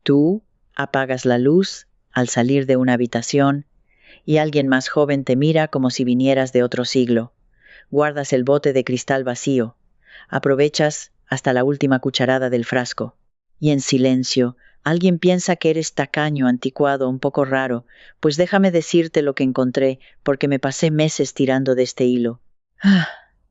Tú apagas la luz al salir de una habitación y alguien más joven te mira como si vinieras de otro siglo. Guardas el bote de cristal vacío. Aprovechas hasta la última cucharada del frasco. Y en silencio, alguien piensa que eres tacaño, anticuado, un poco raro, pues déjame decirte lo que encontré, porque me pasé meses tirando de este hilo.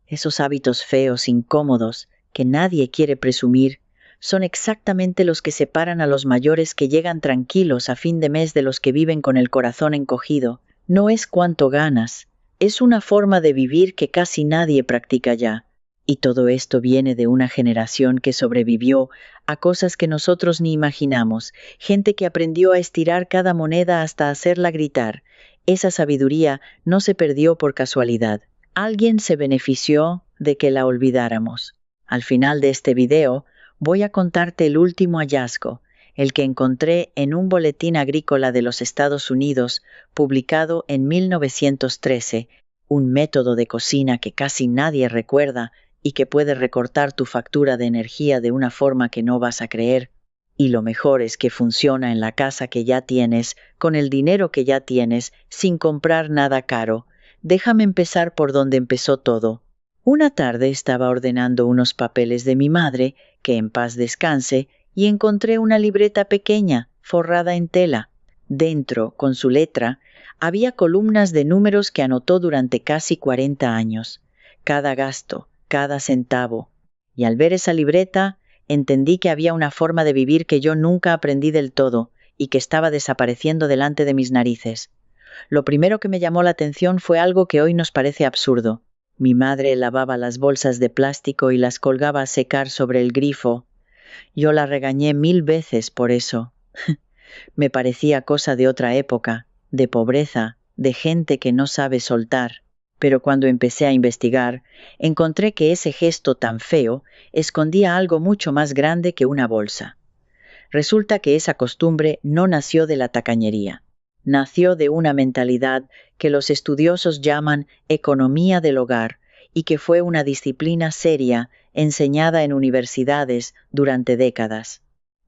Esos hábitos feos, incómodos, que nadie quiere presumir, son exactamente los que separan a los mayores que llegan tranquilos a fin de mes de los que viven con el corazón encogido. No es cuánto ganas, es una forma de vivir que casi nadie practica ya. Y todo esto viene de una generación que sobrevivió a cosas que nosotros ni imaginamos, gente que aprendió a estirar cada moneda hasta hacerla gritar. Esa sabiduría no se perdió por casualidad. Alguien se benefició de que la olvidáramos. Al final de este video, voy a contarte el último hallazgo, el que encontré en un boletín agrícola de los Estados Unidos, publicado en 1913, un método de cocina que casi nadie recuerda y que puede recortar tu factura de energía de una forma que no vas a creer. Y lo mejor es que funciona en la casa que ya tienes, con el dinero que ya tienes, sin comprar nada caro. Déjame empezar por donde empezó todo. Una tarde estaba ordenando unos papeles de mi madre, que en paz descanse, y encontré una libreta pequeña, forrada en tela. Dentro, con su letra, había columnas de números que anotó durante casi 40 años. Cada gasto, cada centavo. Y al ver esa libreta, entendí que había una forma de vivir que yo nunca aprendí del todo y que estaba desapareciendo delante de mis narices. Lo primero que me llamó la atención fue algo que hoy nos parece absurdo. Mi madre lavaba las bolsas de plástico y las colgaba a secar sobre el grifo. Yo la regañé 1000 veces por eso. Me parecía cosa de otra época, de pobreza, de gente que no sabe soltar. Pero cuando empecé a investigar, encontré que ese gesto tan feo escondía algo mucho más grande que una bolsa. Resulta que esa costumbre no nació de la tacañería. Nació de una mentalidad que los estudiosos llaman economía del hogar y que fue una disciplina seria enseñada en universidades durante décadas.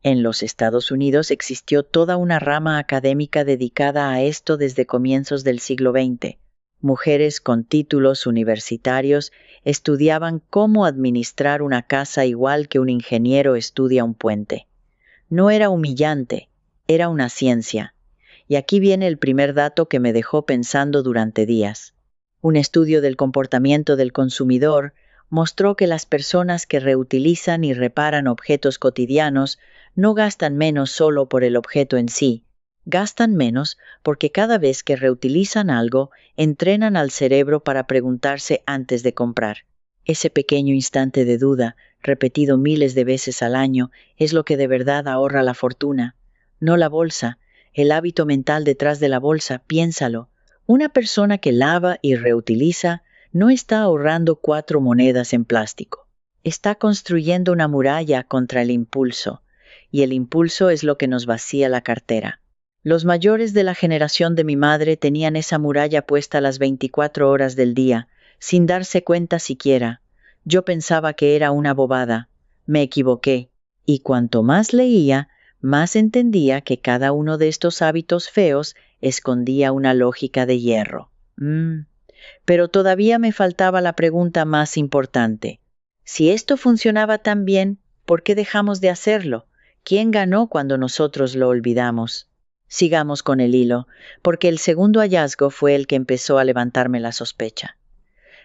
En los Estados Unidos existió toda una rama académica dedicada a esto desde comienzos del siglo XX. Mujeres con títulos universitarios estudiaban cómo administrar una casa igual que un ingeniero estudia un puente. No era humillante, era una ciencia. Y aquí viene el primer dato que me dejó pensando durante días. Un estudio del comportamiento del consumidor mostró que las personas que reutilizan y reparan objetos cotidianos no gastan menos solo por el objeto en sí. Gastan menos porque cada vez que reutilizan algo, entrenan al cerebro para preguntarse antes de comprar. Ese pequeño instante de duda, repetido miles de veces al año, es lo que de verdad ahorra la fortuna. No la bolsa, el hábito mental detrás de la bolsa, piénsalo. Una persona que lava y reutiliza no está ahorrando 4 monedas en plástico. Está construyendo una muralla contra el impulso, y el impulso es lo que nos vacía la cartera. Los mayores de la generación de mi madre tenían esa muralla puesta las 24 horas del día, sin darse cuenta siquiera. Yo pensaba que era una bobada. Me equivoqué. Y cuanto más leía, más entendía que cada uno de estos hábitos feos escondía una lógica de hierro. Pero todavía me faltaba la pregunta más importante. Si esto funcionaba tan bien, ¿por qué dejamos de hacerlo? ¿Quién ganó cuando nosotros lo olvidamos? Sigamos con el hilo, porque el segundo hallazgo fue el que empezó a levantarme la sospecha.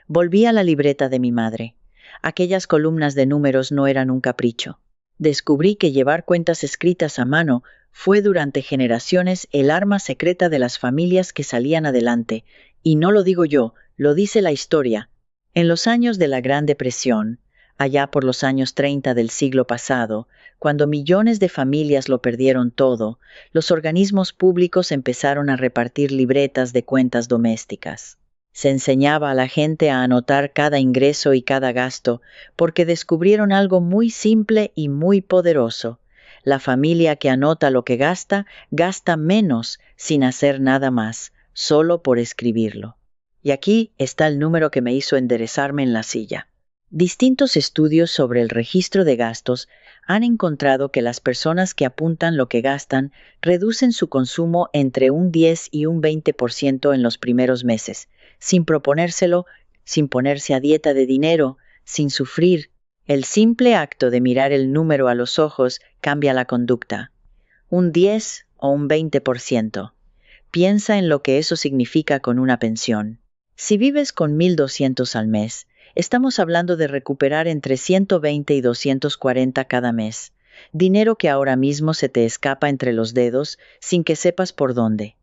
Volví a la libreta de mi madre. Aquellas columnas de números no eran un capricho. Descubrí que llevar cuentas escritas a mano fue durante generaciones el arma secreta de las familias que salían adelante, y no lo digo yo, lo dice la historia. En los años de la Gran Depresión, allá por los años 30 del siglo pasado, cuando millones de familias lo perdieron todo, los organismos públicos empezaron a repartir libretas de cuentas domésticas. Se enseñaba a la gente a anotar cada ingreso y cada gasto, porque descubrieron algo muy simple y muy poderoso. La familia que anota lo que gasta, gasta menos sin hacer nada más, solo por escribirlo. Y aquí está el número que me hizo enderezarme en la silla. Distintos estudios sobre el registro de gastos Han encontrado que las personas que apuntan lo que gastan reducen su consumo entre un 10 y un 20% en los primeros meses, sin proponérselo, sin ponerse a dieta de dinero, sin sufrir. El simple acto de mirar el número a los ojos cambia la conducta. Un 10 o un 20%. Piensa en lo que eso significa con una pensión. Si vives con 1,200 al mes, estamos hablando de recuperar entre 120 y 240 cada mes. Dinero que ahora mismo se te escapa entre los dedos sin que sepas por dónde.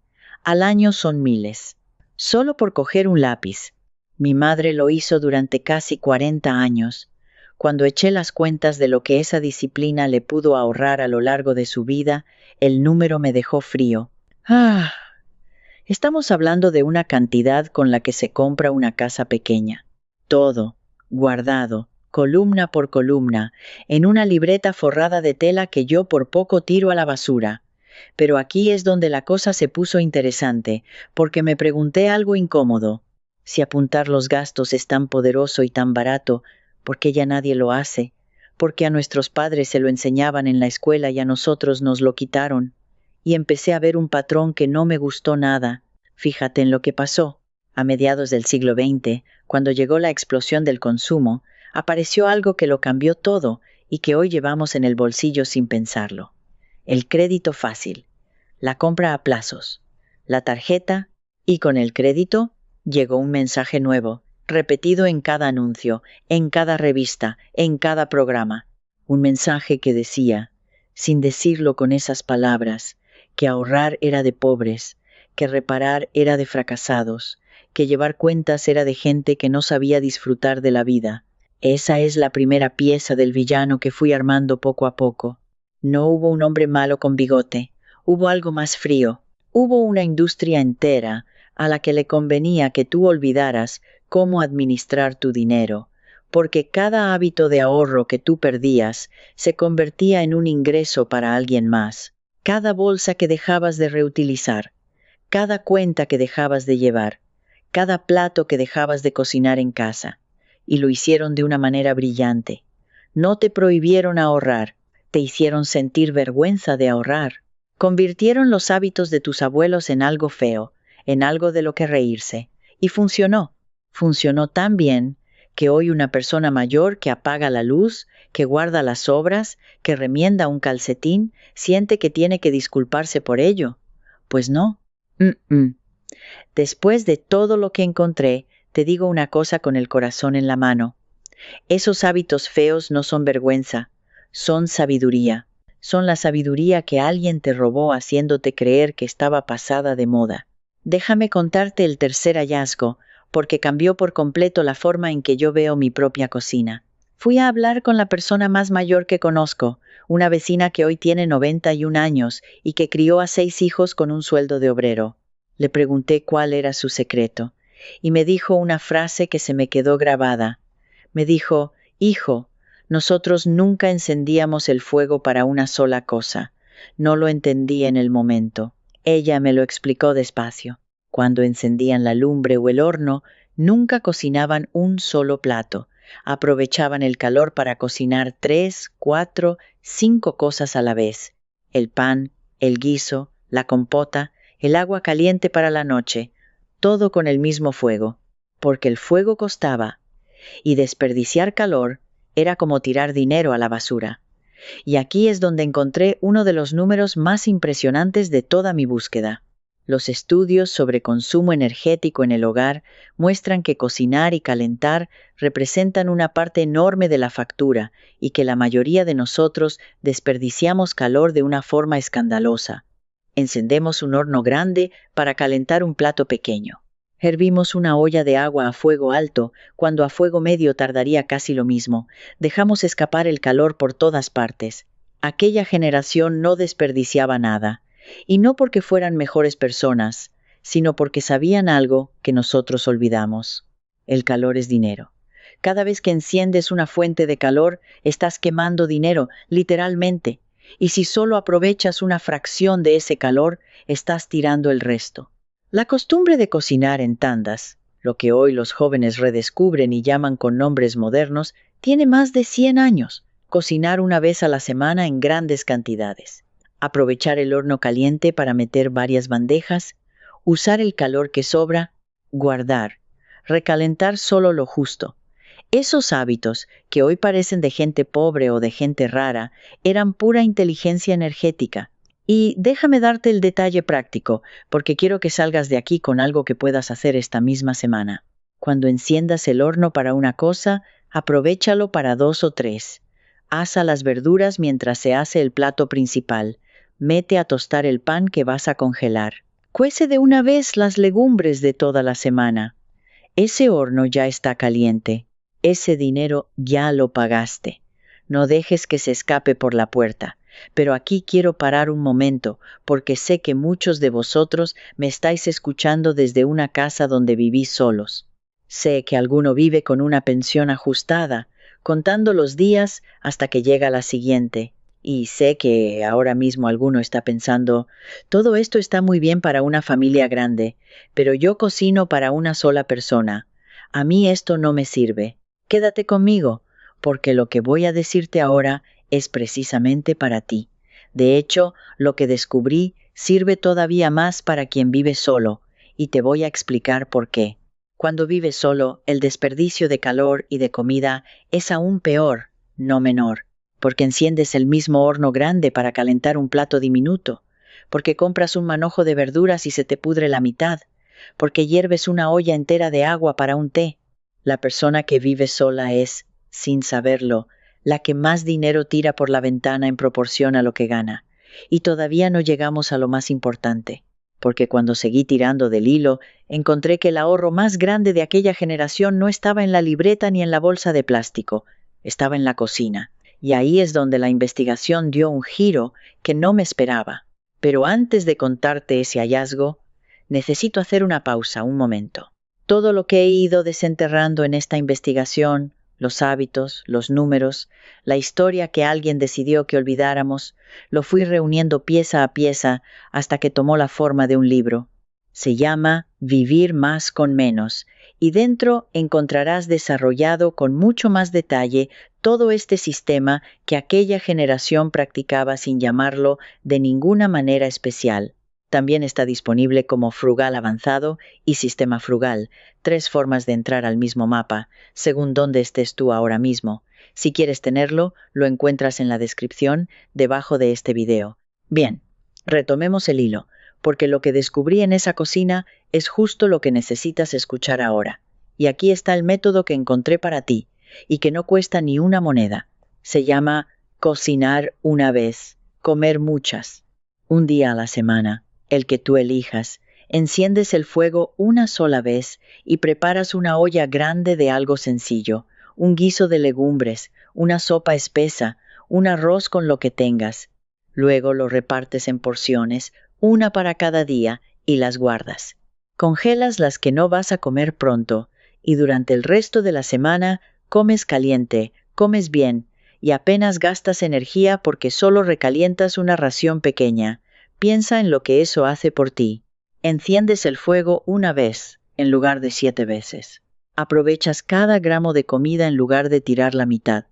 Al año son miles. Solo por coger un lápiz. Mi madre lo hizo durante casi 40 años. Cuando eché las cuentas de lo que esa disciplina le pudo ahorrar a lo largo de su vida, el número me dejó frío. Estamos hablando de una cantidad con la que se compra una casa pequeña. Todo, guardado, columna por columna, en una libreta forrada de tela que yo por poco tiro a la basura. Pero aquí es donde la cosa se puso interesante, porque me pregunté algo incómodo. Si apuntar los gastos es tan poderoso y tan barato, ¿por qué ya nadie lo hace? ¿Por qué a nuestros padres se lo enseñaban en la escuela y a nosotros nos lo quitaron? Y empecé a ver un patrón que no me gustó nada. Fíjate en lo que pasó. A mediados del siglo XX, cuando llegó la explosión del consumo, apareció algo que lo cambió todo y que hoy llevamos en el bolsillo sin pensarlo. El crédito fácil, la compra a plazos, la tarjeta, y con el crédito llegó un mensaje nuevo, repetido en cada anuncio, en cada revista, en cada programa. Un mensaje que decía, sin decirlo con esas palabras, que ahorrar era de pobres, que reparar era de fracasados, que llevar cuentas era de gente que no sabía disfrutar de la vida. Esa es la primera pieza del villano que fui armando poco a poco. No hubo un hombre malo con bigote, hubo algo más frío. Hubo una industria entera a la que le convenía que tú olvidaras cómo administrar tu dinero, porque cada hábito de ahorro que tú perdías se convertía en un ingreso para alguien más. Cada bolsa que dejabas de reutilizar, cada cuenta que dejabas de llevar, cada plato que dejabas de cocinar en casa. Y lo hicieron de una manera brillante. No te prohibieron ahorrar, te hicieron sentir vergüenza de ahorrar. Convirtieron los hábitos de tus abuelos en algo feo, en algo de lo que reírse. Y funcionó. Funcionó tan bien que hoy una persona mayor que apaga la luz, que guarda las sobras, que remienda un calcetín, siente que tiene que disculparse por ello. Pues no. Después de todo lo que encontré, te digo una cosa con el corazón en la mano. Esos hábitos feos no son vergüenza, son sabiduría. Son la sabiduría que alguien te robó haciéndote creer que estaba pasada de moda. Déjame contarte el tercer hallazgo, porque cambió por completo la forma en que yo veo mi propia cocina. Fui a hablar con la persona más mayor que conozco, una vecina que hoy tiene 91 años y que crió a 6 hijos con un sueldo de obrero. Le pregunté cuál era su secreto, y me dijo una frase que se me quedó grabada. Me dijo, hijo, nosotros nunca encendíamos el fuego para una sola cosa. No lo entendí en el momento. Ella me lo explicó despacio. Cuando encendían la lumbre o el horno, nunca cocinaban un solo plato. Aprovechaban el calor para cocinar 3, 4, 5 cosas a la vez. El pan, el guiso, la compota, el agua caliente para la noche, todo con el mismo fuego, porque el fuego costaba, y desperdiciar calor era como tirar dinero a la basura. Y aquí es donde encontré uno de los números más impresionantes de toda mi búsqueda. Los estudios sobre consumo energético en el hogar muestran que cocinar y calentar representan una parte enorme de la factura y que la mayoría de nosotros desperdiciamos calor de una forma escandalosa. Encendemos un horno grande para calentar un plato pequeño. Hervimos una olla de agua a fuego alto, cuando a fuego medio tardaría casi lo mismo. Dejamos escapar el calor por todas partes. Aquella generación no desperdiciaba nada. Y no porque fueran mejores personas, sino porque sabían algo que nosotros olvidamos. El calor es dinero. Cada vez que enciendes una fuente de calor, estás quemando dinero, literalmente. Y si solo aprovechas una fracción de ese calor, estás tirando el resto. La costumbre de cocinar en tandas, lo que hoy los jóvenes redescubren y llaman con nombres modernos, tiene más de 100 años. Cocinar una vez a la semana en grandes cantidades. Aprovechar el horno caliente para meter varias bandejas. Usar el calor que sobra. Guardar. Recalentar solo lo justo. Esos hábitos, que hoy parecen de gente pobre o de gente rara, eran pura inteligencia energética. Y déjame darte el detalle práctico, porque quiero que salgas de aquí con algo que puedas hacer esta misma semana. Cuando enciendas el horno para una cosa, aprovéchalo para 2 o 3. Asa las verduras mientras se hace el plato principal. Mete a tostar el pan que vas a congelar. Cuece de una vez las legumbres de toda la semana. Ese horno ya está caliente. Ese dinero ya lo pagaste. No dejes que se escape por la puerta. Pero aquí quiero parar un momento, porque sé que muchos de vosotros me estáis escuchando desde una casa donde vivís solos. Sé que alguno vive con una pensión ajustada, contando los días hasta que llega la siguiente. Y sé que ahora mismo alguno está pensando, todo esto está muy bien para una familia grande, pero yo cocino para una sola persona. A mí esto no me sirve. Quédate conmigo, porque lo que voy a decirte ahora es precisamente para ti. De hecho, lo que descubrí sirve todavía más para quien vive solo, y te voy a explicar por qué. Cuando vives solo, el desperdicio de calor y de comida es aún peor, no menor, porque enciendes el mismo horno grande para calentar un plato diminuto, porque compras un manojo de verduras y se te pudre la mitad, porque hierves una olla entera de agua para un té. La persona que vive sola es, sin saberlo, la que más dinero tira por la ventana en proporción a lo que gana. Y todavía no llegamos a lo más importante, porque cuando seguí tirando del hilo, encontré que el ahorro más grande de aquella generación no estaba en la libreta ni en la bolsa de plástico, estaba en la cocina. Y ahí es donde la investigación dio un giro que no me esperaba. Pero antes de contarte ese hallazgo, necesito hacer una pausa, un momento. Todo lo que he ido desenterrando en esta investigación, los hábitos, los números, la historia que alguien decidió que olvidáramos, lo fui reuniendo pieza a pieza hasta que tomó la forma de un libro. Se llama Vivir más con menos, y dentro encontrarás desarrollado con mucho más detalle todo este sistema que aquella generación practicaba sin llamarlo de ninguna manera especial. También está disponible como Frugal Avanzado y Sistema Frugal, 3 formas de entrar al mismo mapa, según dónde estés tú ahora mismo. Si quieres tenerlo, lo encuentras en la descripción debajo de este video. Bien, retomemos el hilo, porque lo que descubrí en esa cocina es justo lo que necesitas escuchar ahora. Y aquí está el método que encontré para ti, y que no cuesta ni una moneda. Se llama cocinar una vez, comer muchas, un día a la semana. El que tú elijas, enciendes el fuego una sola vez y preparas una olla grande de algo sencillo, un guiso de legumbres, una sopa espesa, un arroz con lo que tengas. Luego lo repartes en porciones, una para cada día, y las guardas. Congelas las que no vas a comer pronto, y durante el resto de la semana comes caliente, comes bien, y apenas gastas energía porque solo recalientas una ración pequeña. Piensa en lo que eso hace por ti. Enciendes el fuego una vez, en lugar de 7 veces. Aprovechas cada gramo de comida en lugar de tirar la mitad.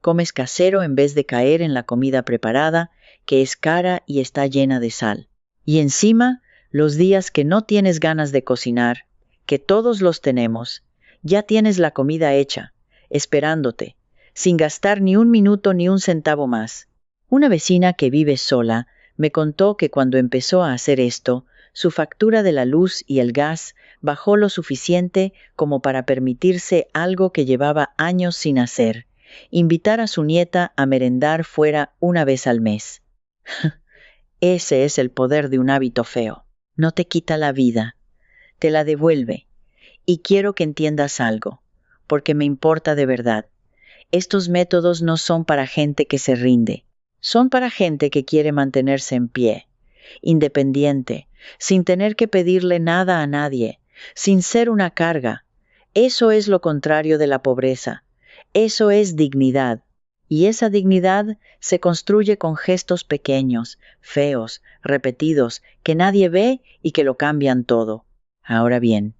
Comes casero en vez de caer en la comida preparada, que es cara y está llena de sal. Y encima, los días que no tienes ganas de cocinar, que todos los tenemos, ya tienes la comida hecha, esperándote, sin gastar ni un minuto ni un centavo más. Una vecina que vive sola me contó que cuando empezó a hacer esto, su factura de la luz y el gas bajó lo suficiente como para permitirse algo que llevaba años sin hacer: invitar a su nieta a merendar fuera una vez al mes. Ese es el poder de un hábito feo. No te quita la vida, te la devuelve. Y quiero que entiendas algo, porque me importa de verdad. Estos métodos no son para gente que se rinde. Son para gente que quiere mantenerse en pie, independiente, sin tener que pedirle nada a nadie, sin ser una carga. Eso es lo contrario de la pobreza. Eso es dignidad. Y esa dignidad se construye con gestos pequeños, feos, repetidos, que nadie ve y que lo cambian todo. Ahora bien,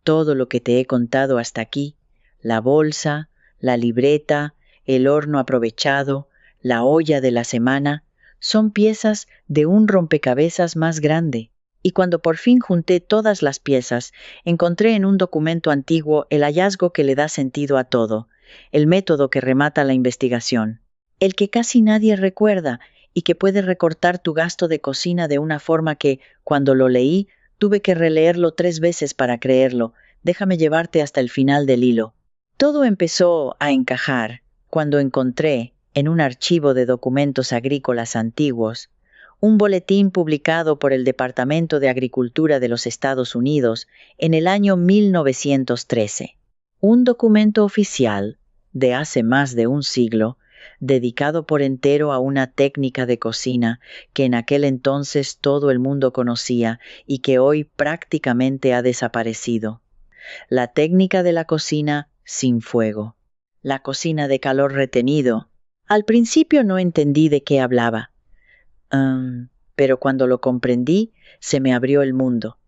todo lo que te he contado hasta aquí, la bolsa, la libreta, el horno aprovechado, la olla de la semana, son piezas de un rompecabezas más grande. Y cuando por fin junté todas las piezas, encontré en un documento antiguo el hallazgo que le da sentido a todo, el método que remata la investigación, el que casi nadie recuerda y que puede recortar tu gasto de cocina de una forma que, cuando lo leí, tuve que releerlo 3 veces para creerlo. Déjame llevarte hasta el final del hilo. Todo empezó a encajar cuando encontré, en un archivo de documentos agrícolas antiguos, un boletín publicado por el Departamento de Agricultura de los Estados Unidos en el año 1913. Un documento oficial de hace más de un siglo, dedicado por entero a una técnica de cocina que en aquel entonces todo el mundo conocía y que hoy prácticamente ha desaparecido. La técnica de la cocina sin fuego. La cocina de calor retenido. Al principio no entendí de qué hablaba. Pero cuando lo comprendí, se me abrió el mundo.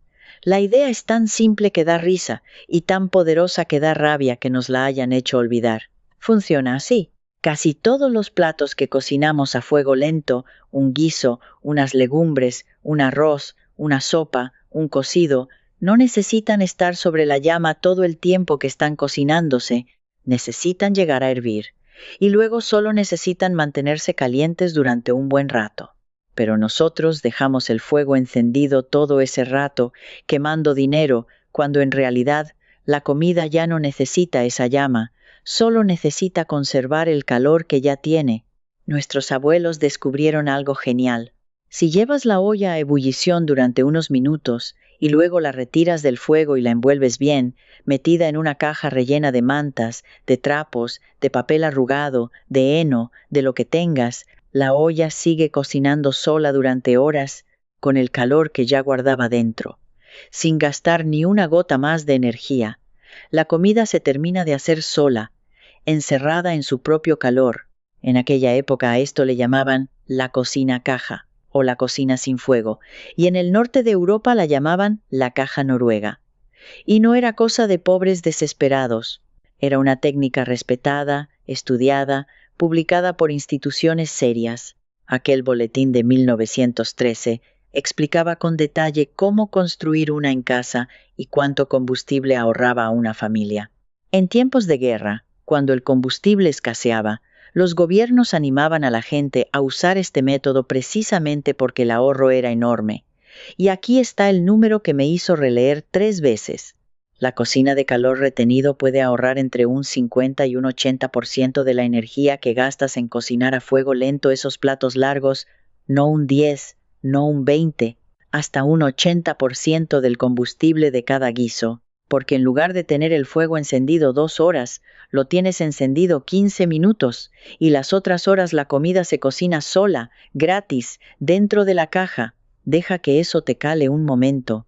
La idea es tan simple que da risa y tan poderosa que da rabia que nos la hayan hecho olvidar. Funciona así. Casi todos los platos que cocinamos a fuego lento, un guiso, unas legumbres, un arroz, una sopa, un cocido, no necesitan estar sobre la llama todo el tiempo que están cocinándose, necesitan llegar a hervir, y luego solo necesitan mantenerse calientes durante un buen rato. Pero nosotros dejamos el fuego encendido todo ese rato, quemando dinero, cuando en realidad la comida ya no necesita esa llama, solo necesita conservar el calor que ya tiene. Nuestros abuelos descubrieron algo genial. Si llevas la olla a ebullición durante unos minutos y luego la retiras del fuego y la envuelves bien, metida en una caja rellena de mantas, de trapos, de papel arrugado, de heno, de lo que tengas, la olla sigue cocinando sola durante horas con el calor que ya guardaba dentro, sin gastar ni una gota más de energía. La comida se termina de hacer sola, encerrada en su propio calor. En aquella época a esto le llamaban la cocina caja o la cocina sin fuego, y en el norte de Europa la llamaban la caja noruega. Y no era cosa de pobres desesperados. Era una técnica respetada, estudiada, publicada por instituciones serias. Aquel boletín de 1913 explicaba con detalle cómo construir una en casa y cuánto combustible ahorraba a una familia. En tiempos de guerra, cuando el combustible escaseaba, los gobiernos animaban a la gente a usar este método precisamente porque el ahorro era enorme. Y aquí está el número que me hizo releer 3 veces. La cocina de calor retenido puede ahorrar entre un 50 y un 80% de la energía que gastas en cocinar a fuego lento esos platos largos, no un 10, no un 20, hasta un 80% del combustible de cada guiso, porque en lugar de tener el fuego encendido 2 horas, lo tienes encendido 15 minutos y las otras horas la comida se cocina sola, gratis, dentro de la caja. Deja que eso te cale un momento.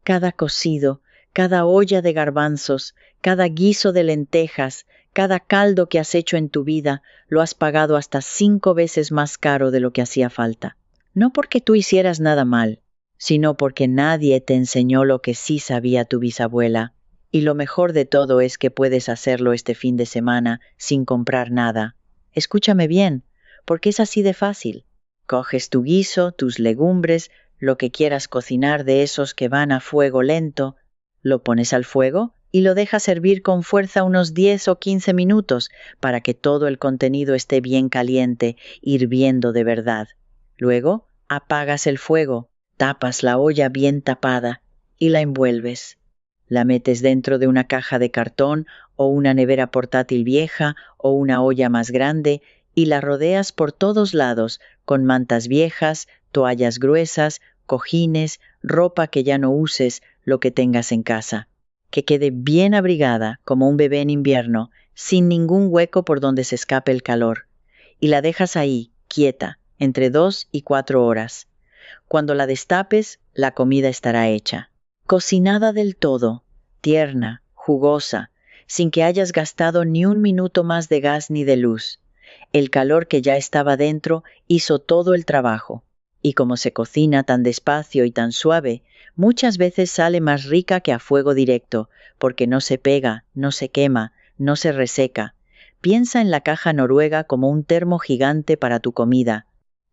Cada cocido, cada olla de garbanzos, cada guiso de lentejas, cada caldo que has hecho en tu vida, lo has pagado hasta 5 veces más caro de lo que hacía falta. No porque tú hicieras nada mal, sino porque nadie te enseñó lo que sí sabía tu bisabuela. Y lo mejor de todo es que puedes hacerlo este fin de semana sin comprar nada. Escúchame bien, porque es así de fácil. Coges tu guiso, tus legumbres, lo que quieras cocinar de esos que van a fuego lento, lo pones al fuego y lo dejas hervir con fuerza unos 10 o 15 minutos para que todo el contenido esté bien caliente, hirviendo de verdad. Luego, apagas el fuego, tapas la olla bien tapada y la envuelves. La metes dentro de una caja de cartón o una nevera portátil vieja o una olla más grande y la rodeas por todos lados con mantas viejas, toallas gruesas, cojines, ropa que ya no uses, lo que tengas en casa. Que quede bien abrigada como un bebé en invierno, sin ningún hueco por donde se escape el calor. Y la dejas ahí, quieta, entre 2 y 4 horas. Cuando la destapes, la comida estará hecha. Cocinada del todo, tierna, jugosa, sin que hayas gastado ni un minuto más de gas ni de luz. El calor que ya estaba dentro hizo todo el trabajo. Y como se cocina tan despacio y tan suave, muchas veces sale más rica que a fuego directo, porque no se pega, no se quema, no se reseca. Piensa en la caja noruega como un termo gigante para tu comida.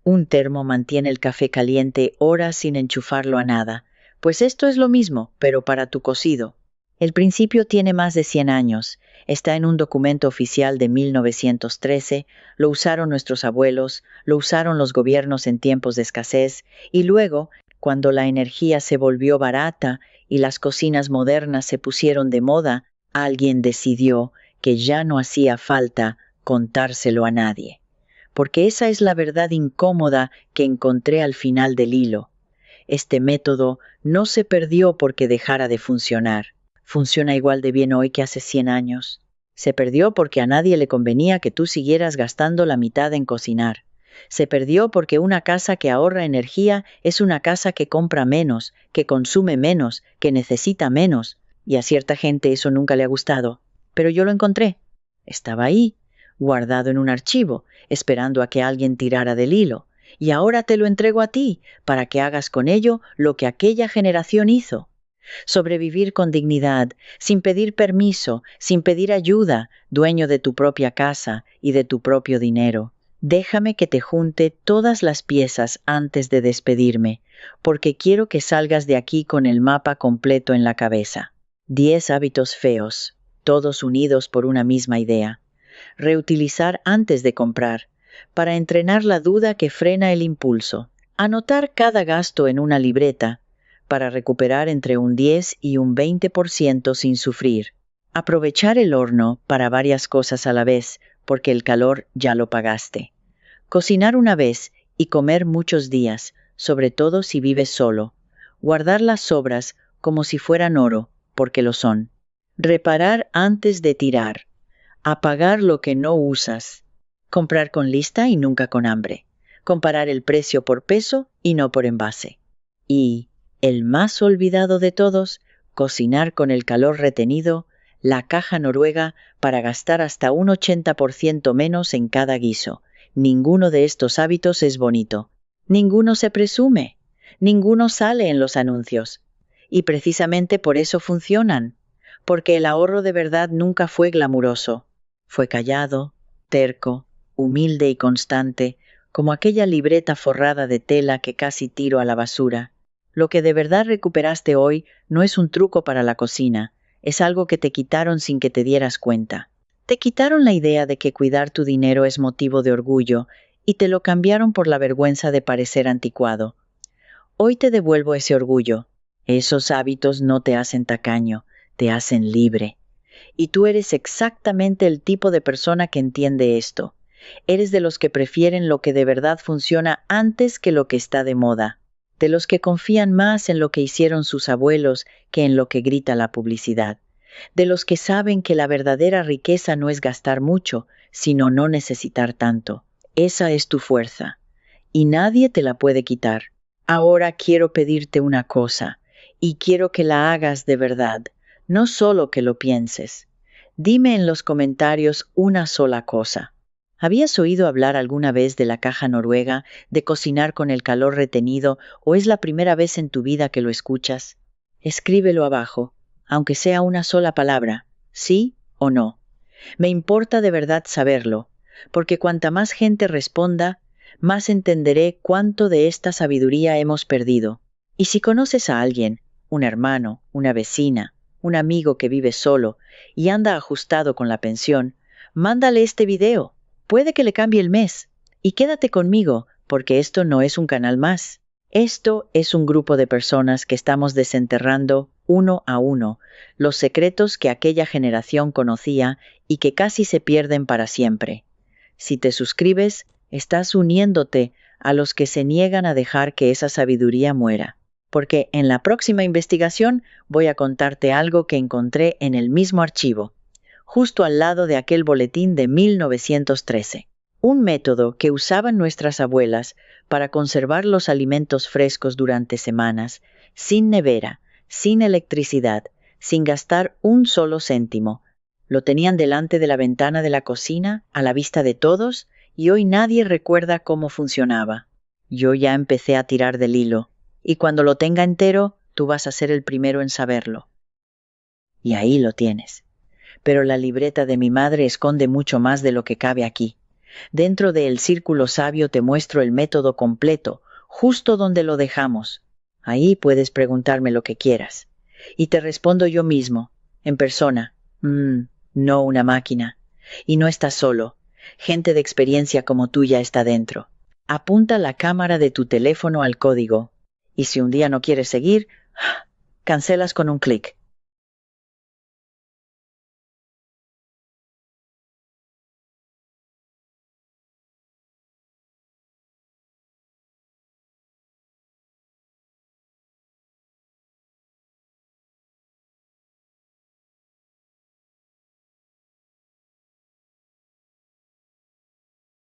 Un termo mantiene el café caliente horas sin enchufarlo a nada. Pues esto es lo mismo, pero para tu cocido. El principio tiene más de 100 años. Está en un documento oficial de 1913, lo usaron nuestros abuelos, lo usaron los gobiernos en tiempos de escasez, y luego, cuando la energía se volvió barata y las cocinas modernas se pusieron de moda, alguien decidió que ya no hacía falta contárselo a nadie. Porque esa es la verdad incómoda que encontré al final del hilo. Este método no se perdió porque dejara de funcionar. Funciona igual de bien hoy que hace 100 años. Se perdió porque a nadie le convenía que tú siguieras gastando la mitad en cocinar. Se perdió porque una casa que ahorra energía es una casa que compra menos, que consume menos, que necesita menos. Y a cierta gente eso nunca le ha gustado. Pero yo lo encontré. Estaba ahí, guardado en un archivo, esperando a que alguien tirara del hilo. Y ahora te lo entrego a ti, para que hagas con ello lo que aquella generación hizo. Sobrevivir con dignidad, sin pedir permiso, sin pedir ayuda, dueño de tu propia casa y de tu propio dinero. Déjame que te junte todas las piezas antes de despedirme, porque quiero que salgas de aquí con el mapa completo en la cabeza. 10 hábitos feos, todos unidos por una misma idea. Reutilizar antes de comprar, para entrenar la duda que frena el impulso. Anotar cada gasto en una libreta, para recuperar entre un 10 y un 20% sin sufrir. Aprovechar el horno para varias cosas a la vez, porque el calor ya lo pagaste. Cocinar una vez y comer muchos días, sobre todo si vives solo. Guardar las sobras como si fueran oro, porque lo son. Reparar antes de tirar. Apagar lo que no usas. Comprar con lista y nunca con hambre. Comparar el precio por peso y no por envase. Y el más olvidado de todos, cocinar con el calor retenido, la caja noruega para gastar hasta un 80% menos en cada guiso. Ninguno de estos hábitos es bonito. Ninguno se presume. Ninguno sale en los anuncios. Y precisamente por eso funcionan. Porque el ahorro de verdad nunca fue glamuroso. Fue callado, terco, humilde y constante, como aquella libreta forrada de tela que casi tiro a la basura. Lo que de verdad recuperaste hoy no es un truco para la cocina, es algo que te quitaron sin que te dieras cuenta. Te quitaron la idea de que cuidar tu dinero es motivo de orgullo y te lo cambiaron por la vergüenza de parecer anticuado. Hoy te devuelvo ese orgullo. Esos hábitos no te hacen tacaño, te hacen libre. Y tú eres exactamente el tipo de persona que entiende esto. Eres de los que prefieren lo que de verdad funciona antes que lo que está de moda. De los que confían más en lo que hicieron sus abuelos que en lo que grita la publicidad. De los que saben que la verdadera riqueza no es gastar mucho, sino no necesitar tanto. Esa es tu fuerza. Y nadie te la puede quitar. Ahora quiero pedirte una cosa, y quiero que la hagas de verdad, no solo que lo pienses. Dime en los comentarios una sola cosa. ¿Habías oído hablar alguna vez de la caja noruega, de cocinar con el calor retenido, o es la primera vez en tu vida que lo escuchas? Escríbelo abajo, aunque sea una sola palabra, sí o no. Me importa de verdad saberlo, porque cuanta más gente responda, más entenderé cuánto de esta sabiduría hemos perdido. Y si conoces a alguien, un hermano, una vecina, un amigo que vive solo y anda ajustado con la pensión, mándale este video. Puede que le cambie el mes. Y quédate conmigo, porque esto no es un canal más. Esto es un grupo de personas que estamos desenterrando uno a uno los secretos que aquella generación conocía y que casi se pierden para siempre. Si te suscribes, estás uniéndote a los que se niegan a dejar que esa sabiduría muera. Porque en la próxima investigación voy a contarte algo que encontré en el mismo archivo, justo al lado de aquel boletín de 1913. Un método que usaban nuestras abuelas para conservar los alimentos frescos durante semanas, sin nevera, sin electricidad, sin gastar un solo céntimo. Lo tenían delante de la ventana de la cocina, a la vista de todos, y hoy nadie recuerda cómo funcionaba. Yo ya empecé a tirar del hilo, y cuando lo tenga entero, tú vas a ser el primero en saberlo. Y ahí lo tienes. pero la libreta de mi madre esconde mucho más de lo que cabe aquí. Dentro de El Círculo Sabio te muestro el método completo, justo donde lo dejamos. Ahí puedes preguntarme lo que quieras. Y te respondo yo mismo, en persona. No una máquina. Y no estás solo. Gente de experiencia como tú ya está dentro. Apunta la cámara de tu teléfono al código. Y si un día no quieres seguir, cancelas con un clic.